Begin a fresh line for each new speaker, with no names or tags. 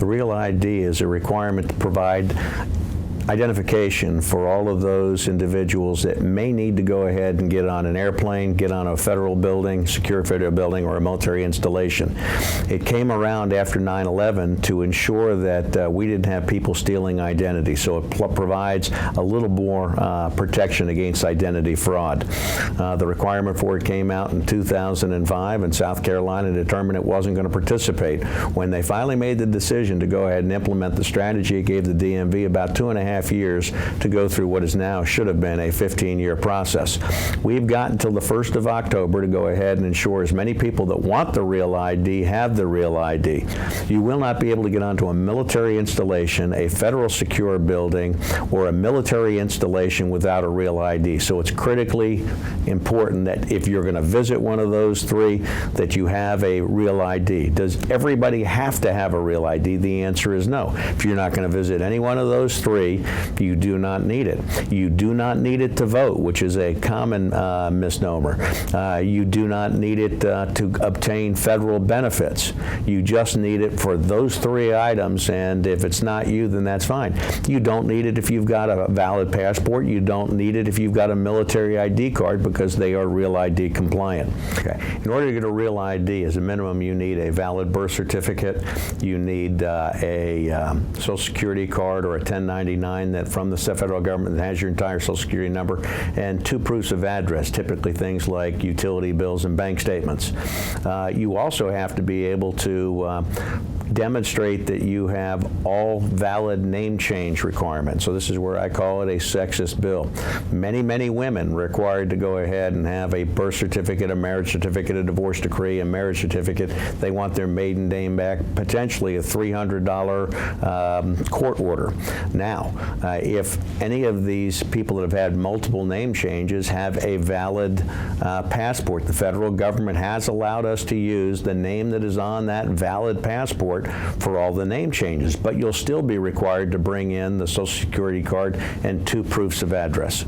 The Real ID is a requirement to provide identification for all of those individuals that may need to go ahead and get on an airplane, get on a federal building, secure federal building, or a military installation. It came around after 9/11 to ensure that we didn't have people stealing identity, so it provides a little more protection against identity fraud. The requirement for it came out in 2005, and South Carolina determined it wasn't going to participate. When they finally made the decision to go ahead and implement the strategy, it gave the DMV about 2.5 years to go through what is now should have been a 15-year process. We've got until the 1st of October to go ahead and ensure as many people that want the Real ID have the Real ID. You will not be able to get onto a military installation, a federal secure building, or a military installation without a Real ID. So it's critically important that if you're going to visit one of those three, that you have a Real ID. Does everybody have to have a Real ID? The answer is no. If you're not going to visit any one of those three, you do not need it. You do not need it to vote, which is a common misnomer. You do not need it to obtain federal benefits. You just need it for those three items, and if it's not you, then that's fine. You don't need it if you've got a valid passport. You don't need it if you've got a military ID card, because they are Real ID compliant. Okay. In order to get a Real ID, as a minimum, you need a valid birth certificate. You need a Social Security card or a 1099 that from the federal government that has your entire Social Security number, and 2 proofs of address, typically things like utility bills and bank statements. You also have to be able to demonstrate that you have all valid name change requirements. So this is where I call it a sexist bill. Many women required to go ahead and have a birth certificate, a marriage certificate, a divorce decree, a marriage certificate. They want their maiden name back, potentially a $300 court order. Now, if any of these people that have had multiple name changes have a valid passport, the federal government has allowed us to use the name that is on that valid passport for all the name changes, but you'll still be required to bring in the Social Security card and 2 proofs of address.